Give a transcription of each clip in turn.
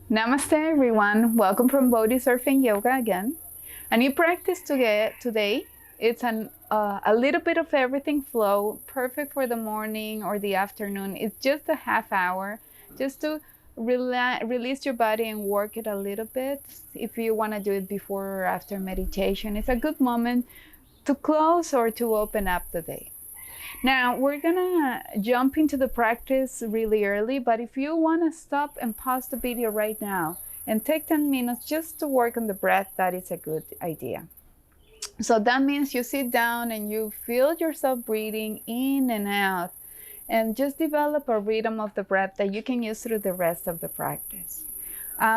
Namaste everyone, welcome from Bodhi Surf Yoga again. A new practice today. It's a little bit of everything flow, perfect for the morning or the afternoon. It's just a half hour, just to release your body and work it a little bit. If you want to do it before or after meditation, it's a good moment to close or to open up the day. Now, we're gonna jump into the practice really early, but if you wanna stop and pause the video right now and take 10 minutes just to work on the breath, that is a good idea. So that means you sit down and you feel yourself breathing in and out, and just develop a rhythm of the breath that you can use through the rest of the practice.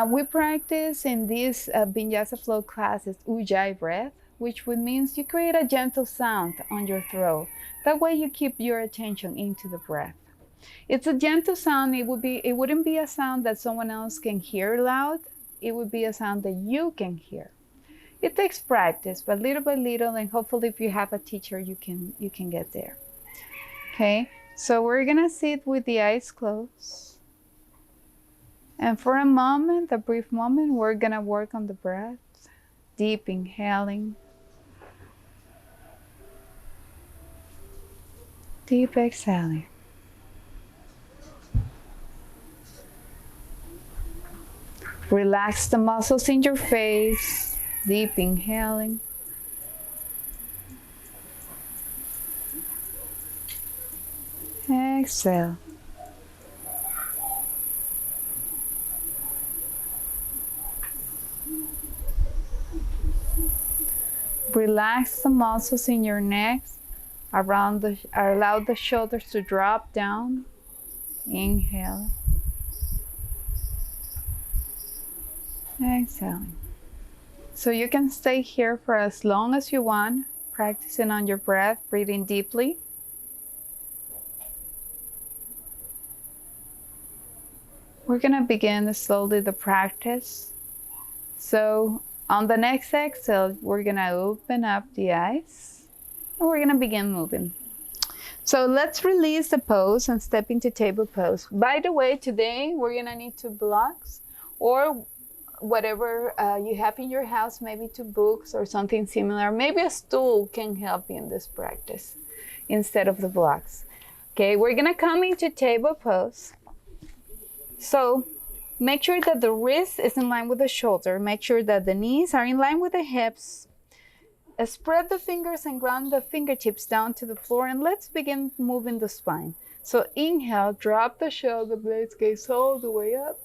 We practice in this Vinyasa flow classes Ujjayi breath, which would means you create a gentle sound on your throat. That way you keep your attention into the breath. It's a gentle sound. It wouldn't be a sound that someone else can hear loud. It would be a sound that you can hear. It takes practice, but little by little, and hopefully if you have a teacher, you can get there. Okay, so we're gonna sit with the eyes closed. And for a moment, a brief moment, we're gonna work on the breath. Deep inhaling. Deep exhaling. Relax the muscles in your face. Deep inhaling. Exhale. Relax the muscles in your neck. Allow the shoulders to drop down. Inhale. Exhaling. So you can stay here for as long as you want, practicing on your breath, breathing deeply. We're gonna begin slowly the practice. So on the next exhale, we're gonna open up the eyes and we're gonna begin moving. So let's release the pose and step into table pose. By the way, today we're gonna need 2 blocks or whatever you have in your house, maybe 2 books or something similar. Maybe a stool can help you in this practice instead of the blocks. Okay, we're gonna come into table pose. So make sure that the wrist is in line with the shoulder. Make sure that the knees are in line with the hips. Spread the fingers and ground the fingertips down to the floor, and let's begin moving the spine. So inhale, drop the shoulder blades, gaze all the way up.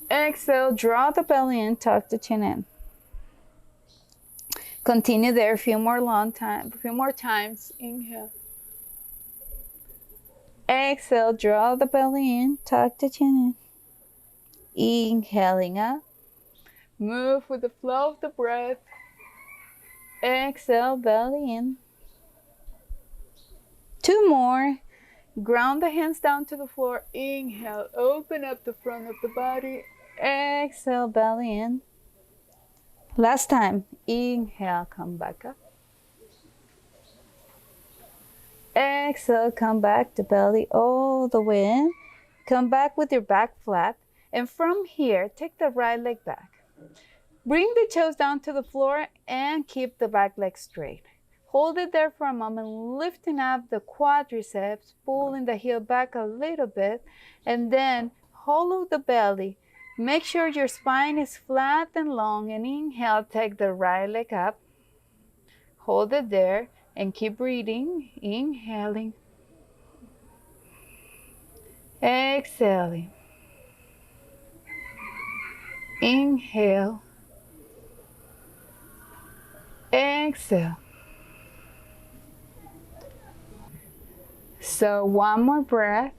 Exhale, draw the belly in, tuck the chin in. Continue there a few more times. Inhale. Exhale, draw the belly in, tuck the chin in. Inhaling up. Move with the flow of the breath. Exhale, belly in. 2 more. Ground the hands down to the floor. Inhale, open up the front of the body. Exhale, belly in. Last time. Inhale, come back up. Exhale, come back to belly all the way in. Come back with your back flat. And from here, take the right leg back. Bring the toes down to the floor and keep the back leg straight. Hold it there for a moment, lifting up the quadriceps, pulling the heel back a little bit, and then hollow the belly. Make sure your spine is flat and long, and inhale, take the right leg up. Hold it there and keep breathing, inhaling. Exhaling. Inhale. Exhale. So 1 more breath.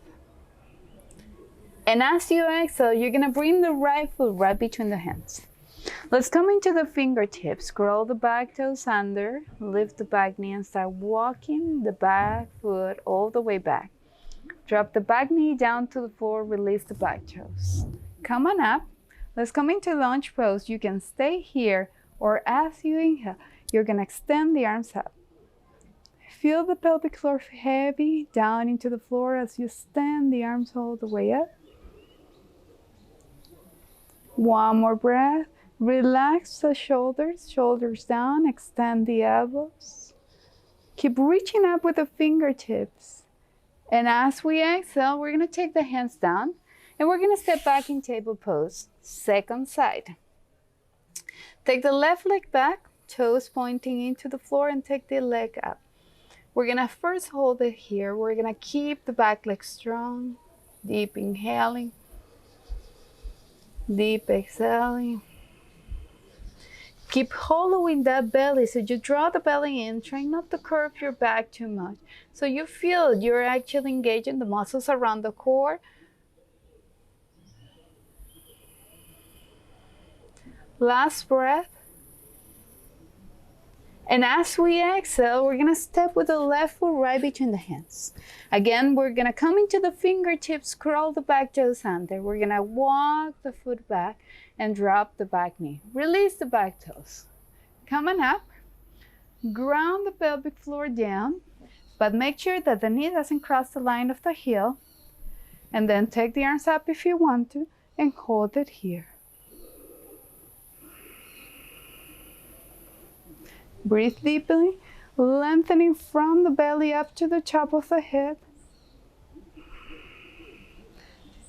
And as you exhale, you're gonna bring the right foot right between the hands. Let's come into the fingertips. Scroll the back toes under, lift the back knee and start walking the back foot all the way back. Drop the back knee down to the floor, release the back toes. Come on up. Let's come into lunge pose. You can stay here, or as you inhale, you're gonna extend the arms up. Feel the pelvic floor heavy down into the floor as you extend the arms all the way up. One more breath. Relax the shoulders, shoulders down, extend the elbows. Keep reaching up with the fingertips. And as we exhale, we're gonna take the hands down and we're gonna step back in table pose, second side. Take the left leg back, toes pointing into the floor, and take the leg up. We're gonna first hold it here. We're gonna keep the back leg strong, deep inhaling, deep exhaling. Keep hollowing that belly, so you draw the belly in, trying not to curve your back too much. So you feel you're actually engaging the muscles around the core. Last breath. And as we exhale, we're gonna step with the left foot right between the hands. Again, we're gonna come into the fingertips, curl the back toes under. We're gonna walk the foot back and drop the back knee. Release the back toes. Coming up, ground the pelvic floor down, but make sure that the knee doesn't cross the line of the heel. And then take the arms up if you want to and hold it here. Breathe deeply, lengthening from the belly up to the top of the head.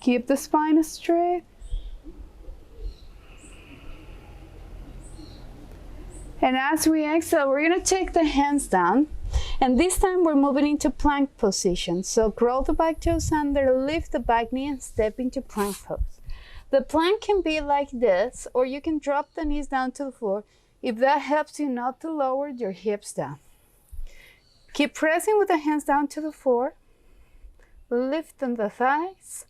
Keep the spine straight. And as we exhale, we're gonna take the hands down. And this time we're moving into plank position. So curl the back toes under, lift the back knee and step into plank pose. The plank can be like this, or you can drop the knees down to the floor if that helps you not to lower your hips down. Keep pressing with the hands down to the floor, lifting the thighs.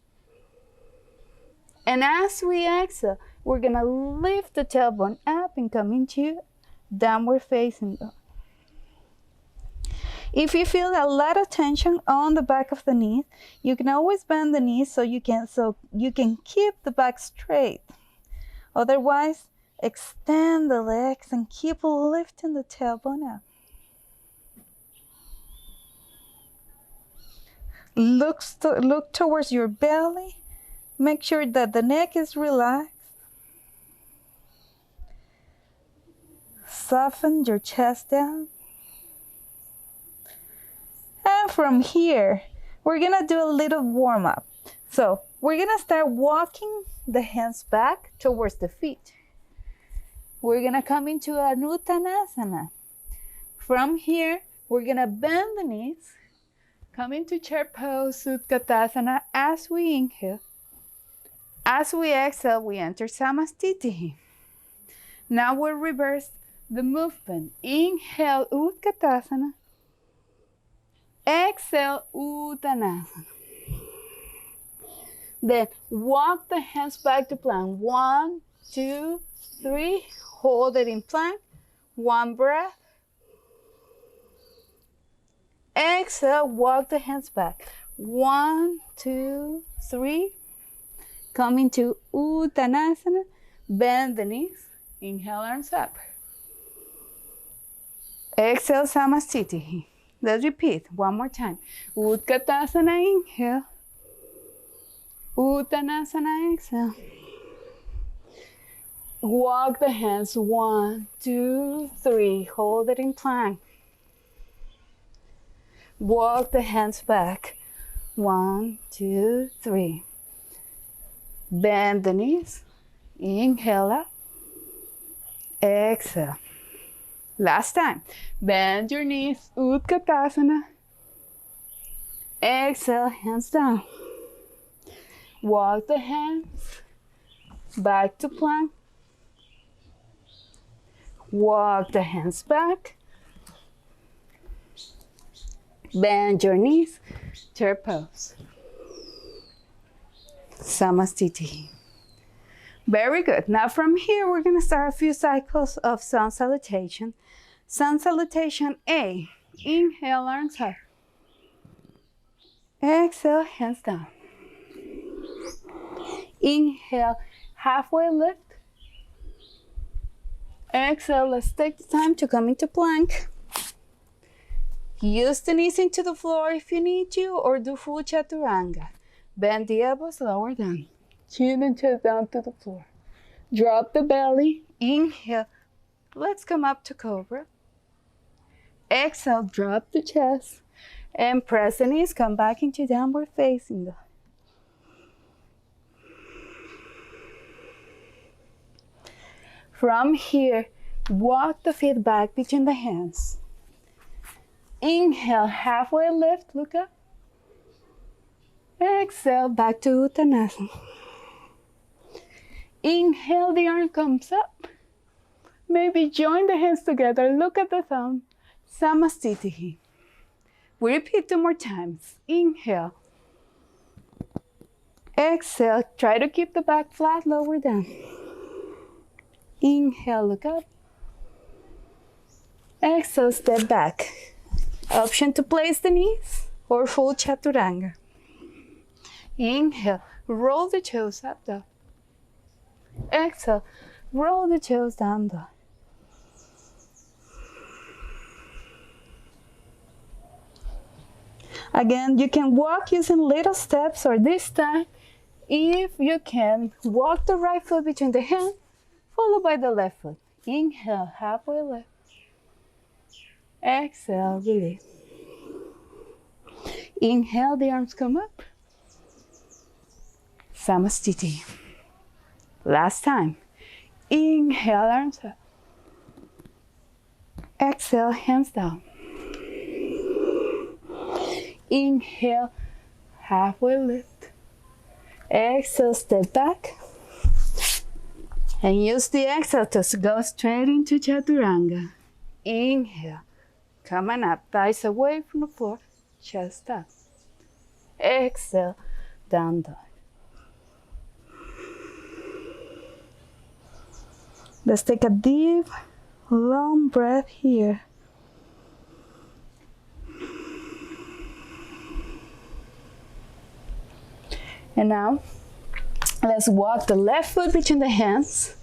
And as we exhale, we're gonna lift the tailbone up and come into downward facing dog. If you feel a lot of tension on the back of the knees, you can always bend the knees so you can keep the back straight. Otherwise, extend the legs and keep lifting the tailbone up. Look towards your belly. Make sure that the neck is relaxed. Soften your chest down. And from here, we're gonna do a little warm up. So we're gonna start walking the hands back towards the feet. We're gonna come into an Utkatasana. From here, we're gonna bend the knees, come into chair pose, Utkatasana as we inhale. As we exhale, we enter Namaste. Now we'll reverse the movement. Inhale, Utkatasana. Exhale, Uttanasana. Then walk the hands back to plank. 1, 2, 3. Hold it in plank. One breath. Exhale, walk the hands back. 1, 2, 3. Come into Uttanasana. Bend the knees. Inhale, arms up. Exhale, Samastiti. Let's repeat one more time. Utkatasana, inhale. Uttanasana, exhale. Walk the hands. 1, 2, 3. Hold it in plank. Walk the hands back. 1, 2, 3. Bend the knees. Inhale up. Exhale. Last time. Bend your knees. Utkatasana. Exhale, hands down. Walk the hands back to plank. Walk the hands back. Bend your knees. Chair pose. Samastiti. Very good. Now from here, we're going to start a few cycles of sun salutation. Sun salutation A. Inhale, arms up. Exhale, hands down. Inhale, halfway lift. Exhale, let's take the time to come into plank. Use the knees into the floor if you need to, or do full Chaturanga. Bend the elbows, lower down. Chin and chest down to the floor. Drop the belly. Inhale. Let's come up to Cobra. Exhale, drop the chest. And press the knees, come back into downward facing dog. From here, walk the feet back between the hands. Inhale, halfway lift, look up. Exhale, back to Utkatasana. Inhale, the arm comes up. Maybe join the hands together, look at the thumb. Namaste. We repeat 2 more times. Inhale. Exhale, try to keep the back flat, lower down. Inhale, look up. Exhale, step back. Option to place the knees or full Chaturanga. Inhale, roll the toes up, dog. Exhale, roll the toes down, dog. Again, you can walk using little steps, or this time, if you can, walk the right foot between the hands, followed by the left foot. Inhale, halfway lift. Exhale, release. Inhale, the arms come up. Namaste. Last time. Inhale, arms up. Exhale, hands down. Inhale, halfway lift. Exhale, step back. And use the exhale to go straight into Chaturanga. Inhale, coming up, thighs away from the floor, chest up. Exhale, down dog. Let's take a deep, long breath here. And now, let's walk the left foot between the hands,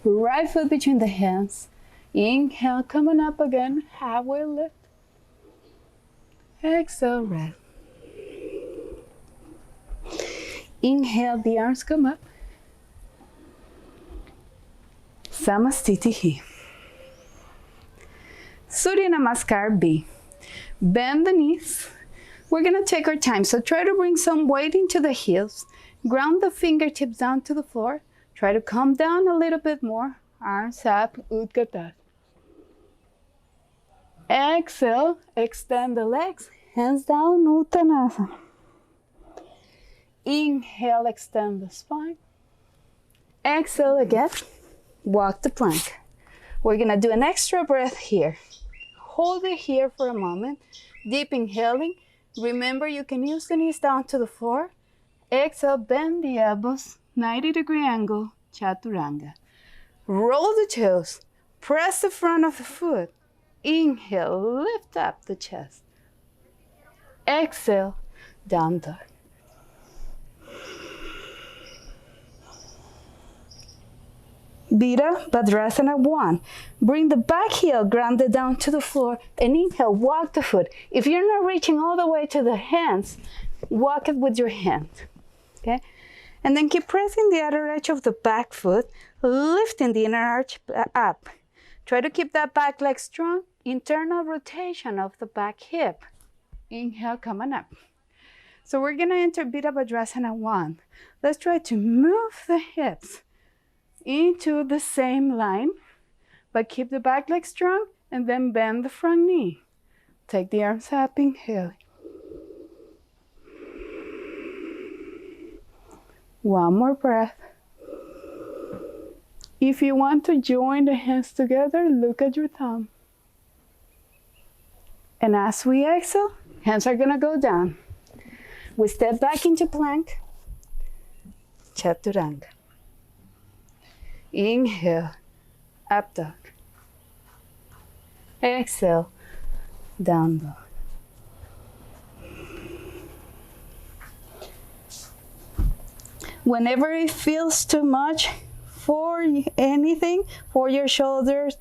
right foot between the hands. Inhale, coming up again, halfway lift. Exhale, rest. Inhale, the arms come up. Namaste. Surya Namaskar B. Bend the knees. We're gonna take our time, so try to bring some weight into the heels. Ground the fingertips down to the floor. Try to come down a little bit more. Arms up, Utkatasana. Exhale, extend the legs. Hands down, Utkatasana. Inhale, extend the spine. Exhale again. Walk the plank. We're gonna do an extra breath here. Hold it here for a moment. Deep inhaling. Remember, you can use the knees down to the floor. Exhale, bend the elbows, 90-degree angle, Chaturanga. Roll the toes. Press the front of the foot. Inhale, lift up the chest. Exhale, down dog. Bhujangasana 1. Bring the back heel grounded down to the floor and inhale, walk the foot. If you're not reaching all the way to the hands, walk it with your hand. Okay? And then keep pressing the outer edge of the back foot, lifting the inner arch up. Try to keep that back leg strong. Internal rotation of the back hip. Inhale, coming up. So we're gonna enter Bhujangasana 1. Let's try to move the hips into the same line, but keep the back leg strong and then bend the front knee. Take the arms up, inhale. One more breath. If you want to join the hands together, look at your thumb. And as we exhale, hands are gonna go down. We step back into plank, Chaturanga. Inhale, up dog. Exhale, down dog. Whenever it feels too much for anything, for your shoulders,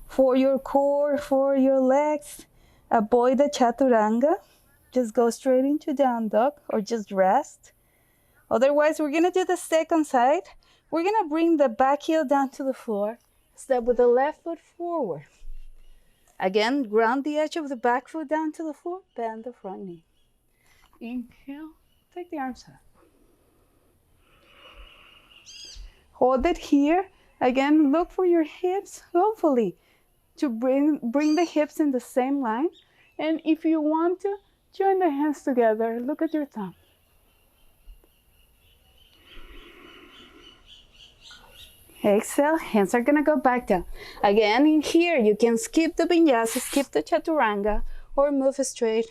for your core, for your legs, avoid the Chaturanga. Just go straight into down dog or just rest. Otherwise, we're gonna do the second side. We're gonna bring the back heel down to the floor. Step with the left foot forward. Again, ground the edge of the back foot down to the floor. Bend the front knee. Inhale, take the arms up. Hold it here. Again, look for your hips, hopefully, to bring the hips in the same line. And if you want to, join the hands together. Look at your thumb. Exhale, hands are gonna go back down. Again, in here, you can skip the Vinyasa, skip the Chaturanga, or move straight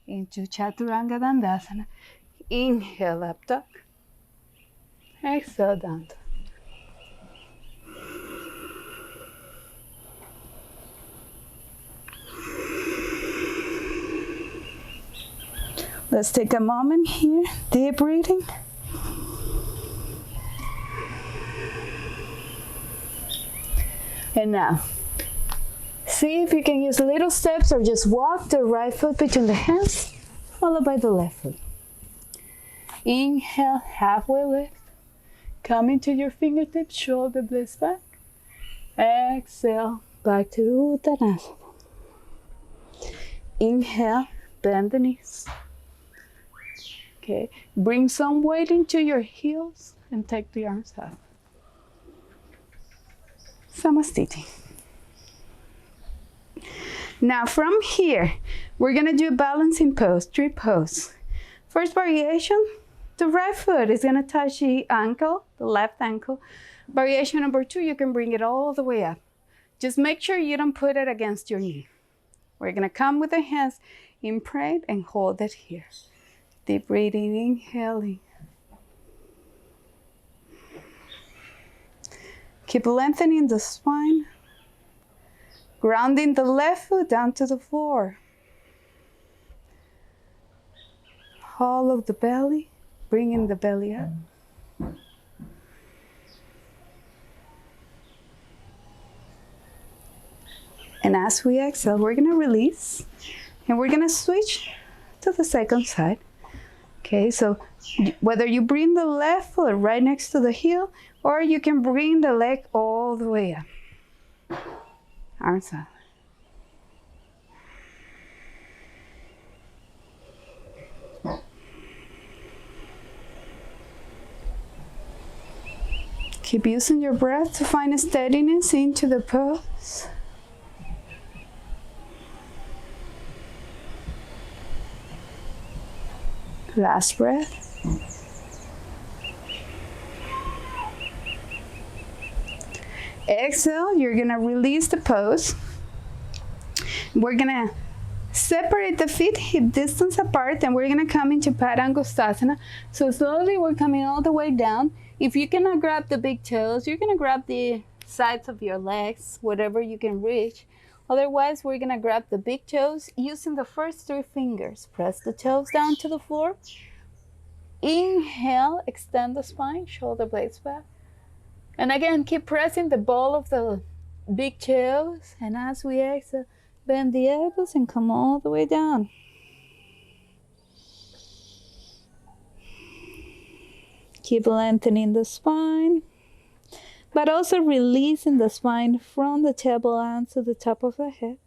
into Chaturanga Dandasana. Inhale, up dog. Exhale, down dog. Let's take a moment here, deep breathing. And now, see if you can use little steps or just walk the right foot between the hands, followed by the left foot. Inhale, halfway lift. Come into your fingertips, shoulder blades back. Exhale, back to Utkatasana. Inhale, bend the knees. Okay, bring some weight into your heels and take the arms up. Namaste. Now from here, we're gonna do a balancing pose, tree pose. First variation, the right foot is gonna touch the ankle, the left ankle. Variation number 2, you can bring it all the way up. Just make sure you don't put it against your knee. We're gonna come with the hands in prayer and hold it here. Deep breathing, inhaling. Keep lengthening the spine. Grounding the left foot down to the floor. Hollow the belly, bringing the belly up. And as we exhale, we're gonna release and we're gonna switch to the second side. Okay, so whether you bring the left foot right next to the heel or you can bring the leg all the way up. Arms up. Keep using your breath to find a steadiness into the pose. Last breath. Exhale, you're gonna release the pose. We're gonna separate the feet hip distance apart and we're gonna come into Padangusthasana. So slowly we're coming all the way down. If you cannot grab the big toes, you're gonna grab the sides of your legs, whatever you can reach. Otherwise, we're gonna grab the big toes using the first 3 fingers. Press the toes down to the floor. Inhale, extend the spine, shoulder blades back. And again, keep pressing the ball of the big toes. And as we exhale, bend the elbows and come all the way down. Keep lengthening the spine, but also releasing the spine from the tableland to the top of the head.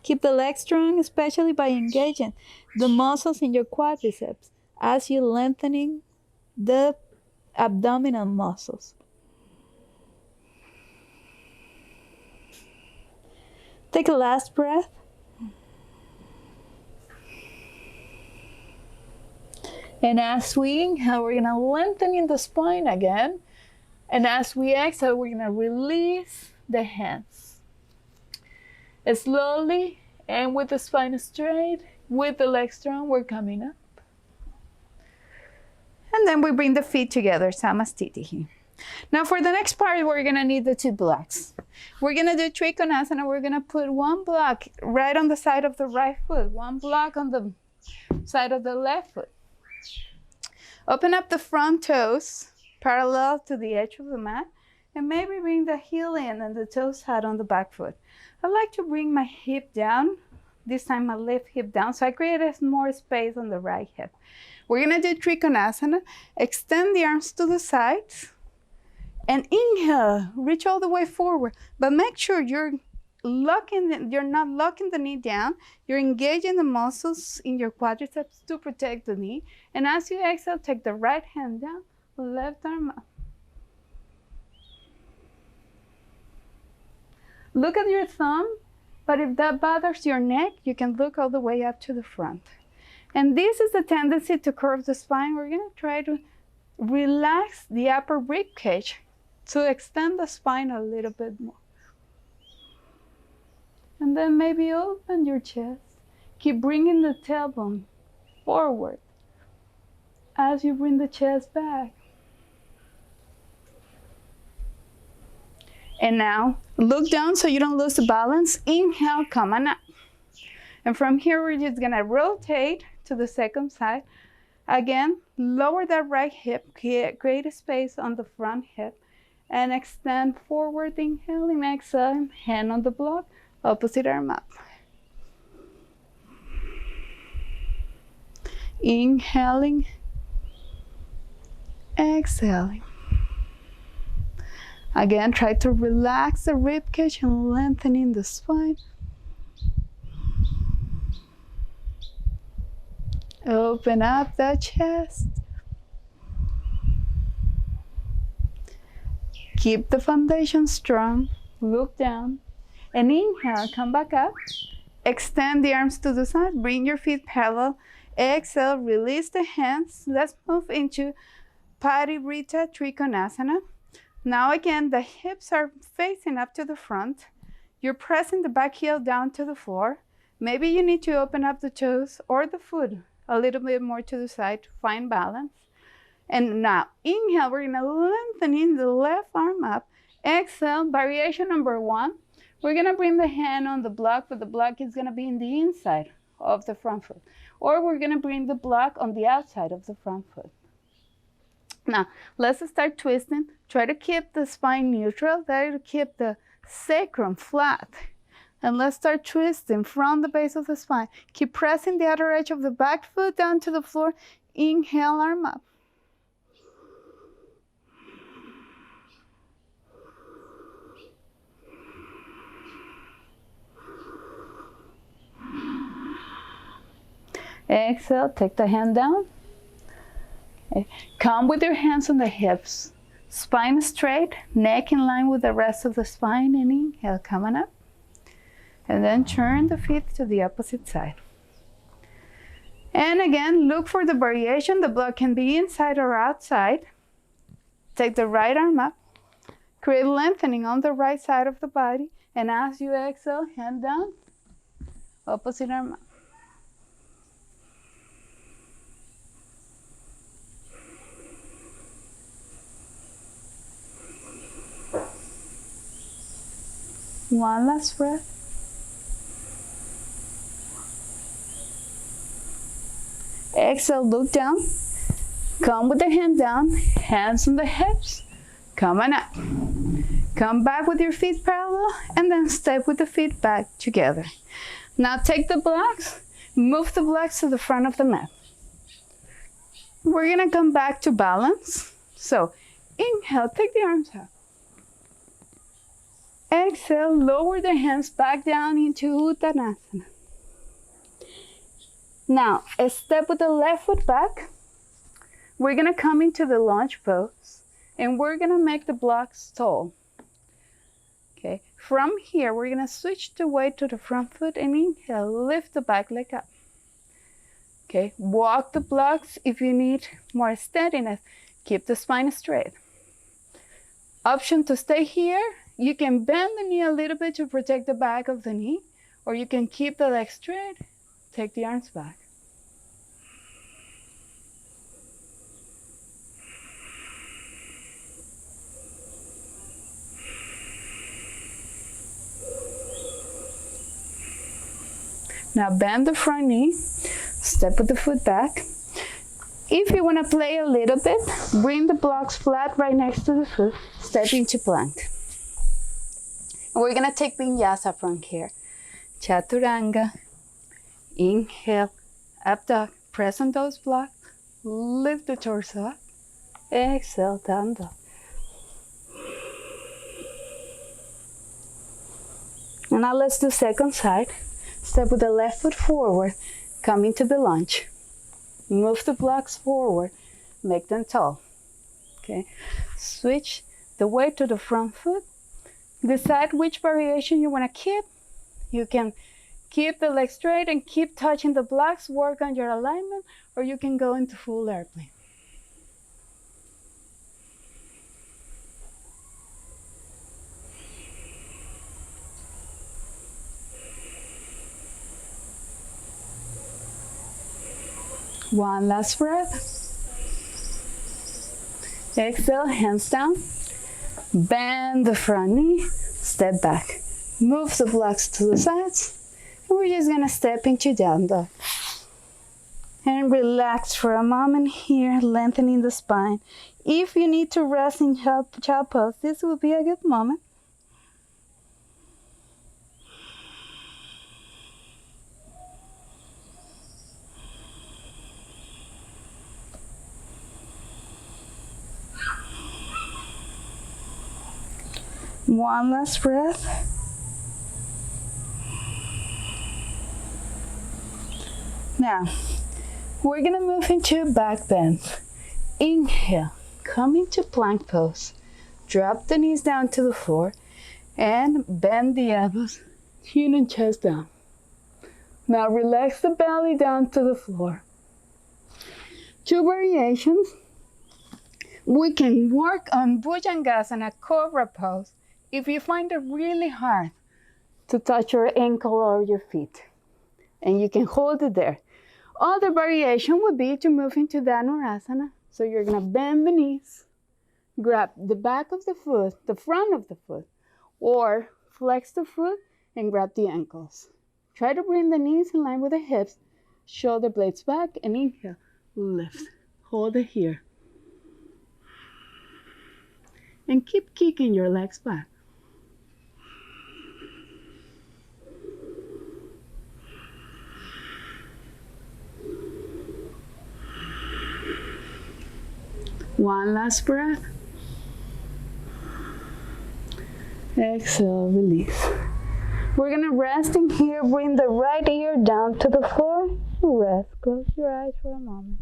Keep the legs strong, especially by engaging the muscles in your quadriceps as you're lengthening the abdominal muscles. Take a last breath. And as we inhale, we're gonna lengthen in the spine again. And as we exhale, we're gonna release the hands. Slowly, and with the spine straight, with the legs strong, we're coming up. And then we bring the feet together, Namaste. Now for the next part, we're gonna need the 2 blocks. We're gonna do Trikonasana. We're gonna put 1 block right on the side of the right foot, 1 block on the side of the left foot. Open up the front toes parallel to the edge of the mat and maybe bring the heel in and the toes out on the back foot. I like to bring my hip down This time I lift hip down, so I created more space on the right hip. We're gonna do Trikonasana. Extend the arms to the sides. And inhale, reach all the way forward. But make sure you're not locking the knee down. You're engaging the muscles in your quadriceps to protect the knee. And as you exhale, take the right hand down, left arm up. Look at your thumb, but if that bothers your neck, you can look all the way up to the front. And this is the tendency to curve the spine. We're gonna try to relax the upper rib cage to extend the spine a little bit more. And then maybe open your chest. Keep bringing the tailbone forward as you bring the chest back. And now, look down so you don't lose the balance. Inhale, come on up. And from here, we're just gonna rotate to the second side. Again, lower that right hip, create a space on the front hip, and extend forward, inhaling, exhale, hand on the block, opposite arm up. Inhaling, exhaling. Again, try to relax the rib cage and lengthening the spine. Open up the chest. Keep the foundation strong. Look down. And inhale, come back up. Extend the arms to the side. Bring your feet parallel. Exhale, release the hands. Let's move into Parivrtta Trikonasana. Now again, the hips are facing up to the front. You're pressing the back heel down to the floor. Maybe you need to open up the toes or the foot a little bit more to the side to find balance. And now, inhale, we're gonna lengthen in the left arm up. Exhale, variation number 1. We're gonna bring the hand on the block, but the block is gonna be in the inside of the front foot. Or we're gonna bring the block on the outside of the front foot. Now, let's start twisting. Try to keep the spine neutral. Try to keep the sacrum flat. And let's start twisting from the base of the spine. Keep pressing the outer edge of the back foot down to the floor. Inhale, arm up. Exhale, take the hand down. Okay. Come with your hands on the hips. Spine straight, neck in line with the rest of the spine. And inhale, come on up. And then turn the feet to the opposite side. And again, look for the variation. The block can be inside or outside. Take the right arm up. Create lengthening on the right side of the body. And as you exhale, hand down, opposite arm up. One last breath. Exhale, look down. Come with the hand down, hands on the hips. Come on up. Come back with your feet parallel and then step with the feet back together. Now take the blocks, move the blocks to the front of the mat. We're gonna come back to balance. So inhale, take the arms up. Exhale, lower the hands back down into Utkatasana. Now, step with the left foot back. We're gonna come into the lunge pose and we're gonna make the blocks tall. Okay, from here, we're gonna switch the weight to the front foot and inhale, lift the back leg up. Okay, walk the blocks if you need more steadiness. Keep the spine straight. Option to stay here. You can bend the knee a little bit to protect the back of the knee, or you can keep the leg straight, take the arms back. Now bend the front knee, step with the foot back. If you want to play a little bit, bring the blocks flat right next to the foot, step into plank. We're gonna take Vinyasa from here. Chaturanga, Inhale, up dog. Press on those blocks. Lift the torso up. Exhale, down dog. And now let's do second side. Step with the left foot forward, come into the lunge. Move the blocks forward, make them tall. Okay, switch the weight to the front foot. Decide which variation you want to keep. You can keep the legs straight and keep touching the blocks, work on your alignment, or you can go into full airplane. One last breath. Exhale, hands down. Bend the front knee, step back. Move the blocks to the sides. And we're just gonna step into down dog. And relax for a moment here, lengthening the spine. If you need to rest in child pose, this will be a good moment. One last breath. Now, we're gonna move into back bend. Inhale, come into plank pose. Drop the knees down to the floor and bend the elbows, chin and chest down. Now relax the belly down to the floor. Two variations. We can work on Bhujangasana, Cobra pose, if you find it really hard to touch your ankle or your feet. And you can hold it there. Other variation would be to move into Dhanurasana. So you're gonna bend the knees, grab the back of the foot, the front of the foot, or flex the foot and grab the ankles. Try to bring the knees in line with the hips, shoulder blades back, and inhale, lift. Hold it here. And keep kicking your legs back. One last breath. Exhale, release. We're gonna rest in here, bring the right ear down to the floor. Rest, close your eyes for a moment.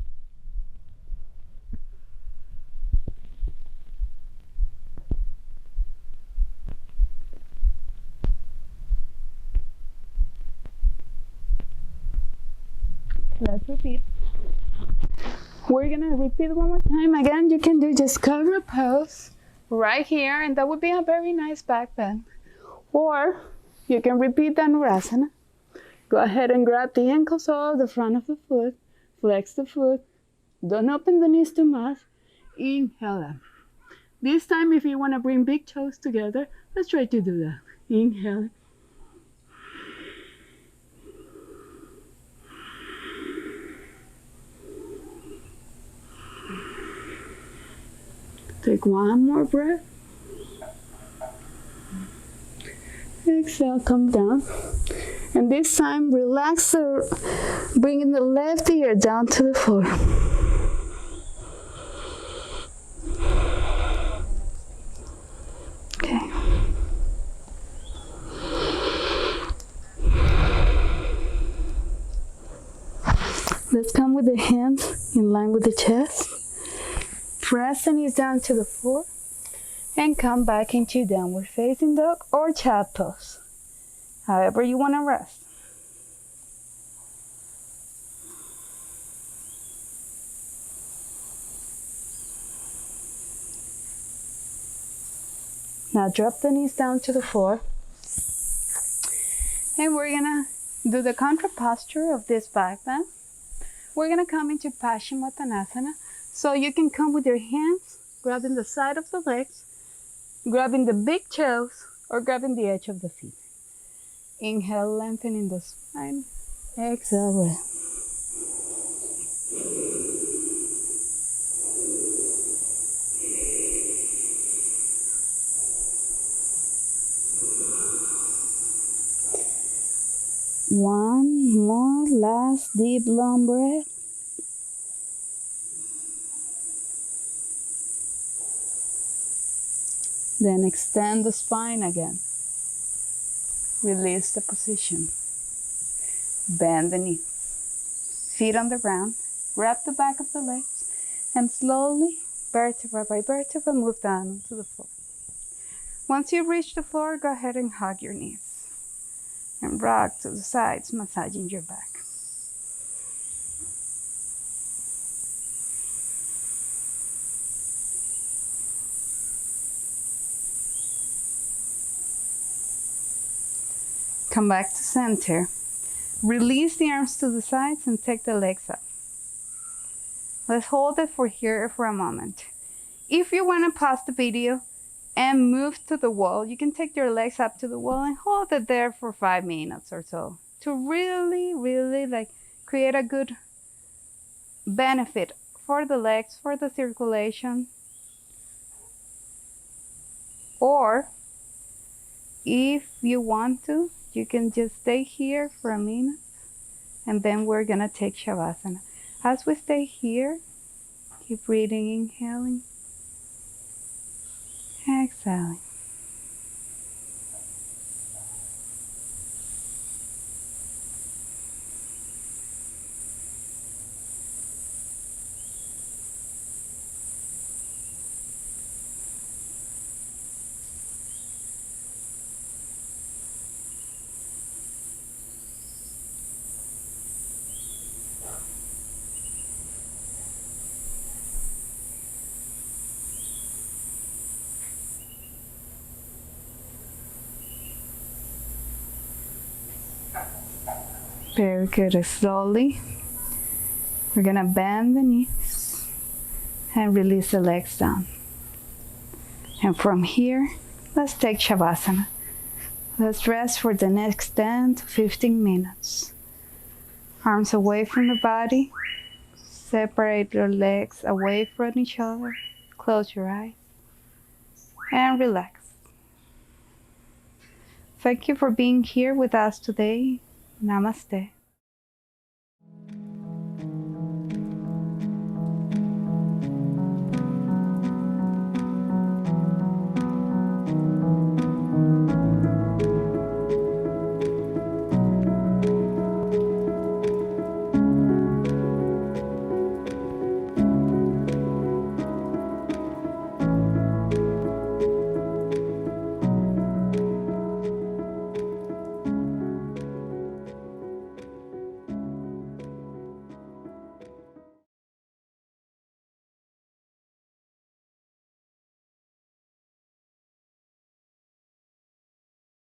Let's repeat. We're gonna repeat one more time. Again, you can do just Cobra pose right here, and that would be a very nice back bend. Or you can repeat Dhanurasana. Go ahead and grab the ankles off the front of the foot, flex the foot. Don't open the knees too much. Inhale up. This time, if you want to bring big toes together, let's try to do that. Inhale. Take one more breath. Exhale, come down. And this time, relax, bringing the left ear down to the floor. Okay. Let's come with the hands in line with the chest. Press the knees down to the floor and come back into downward facing dog or child pose. However you want to rest. Now drop the knees down to the floor. And we're gonna do the contra posture of this back bend. We're gonna come into Paschimottanasana. So you can come with your hands, grabbing the side of the legs, grabbing the big toes, or grabbing the edge of the feet. Inhale, lengthening the spine. Exhale, breath. One more last deep long breath. Then extend the spine again. Release the position. Bend the knees. Feet on the ground. Grab the back of the legs and slowly, vertebra by vertebra, move down onto the floor. Once you reach the floor, go ahead and hug your knees and rock to the sides, massaging your back. Come back to center. Release the arms to the sides and take the legs up. Let's hold it for a moment. If you want to pause the video and move to the wall, you can take your legs up to the wall and hold it there for 5 minutes or so to really create a good benefit for the legs, for the circulation. Or if you want to, you can just stay here for a minute and then we're gonna take Shavasana. As we stay here, keep breathing, inhaling, exhaling. Very good. Slowly, we're gonna bend the knees and release the legs down. And from here, let's take Shavasana. Let's rest for the next 10 to 15 minutes. Arms away from the body. Separate your legs away from each other. Close your eyes and relax. Thank you for being here with us today. Namaste.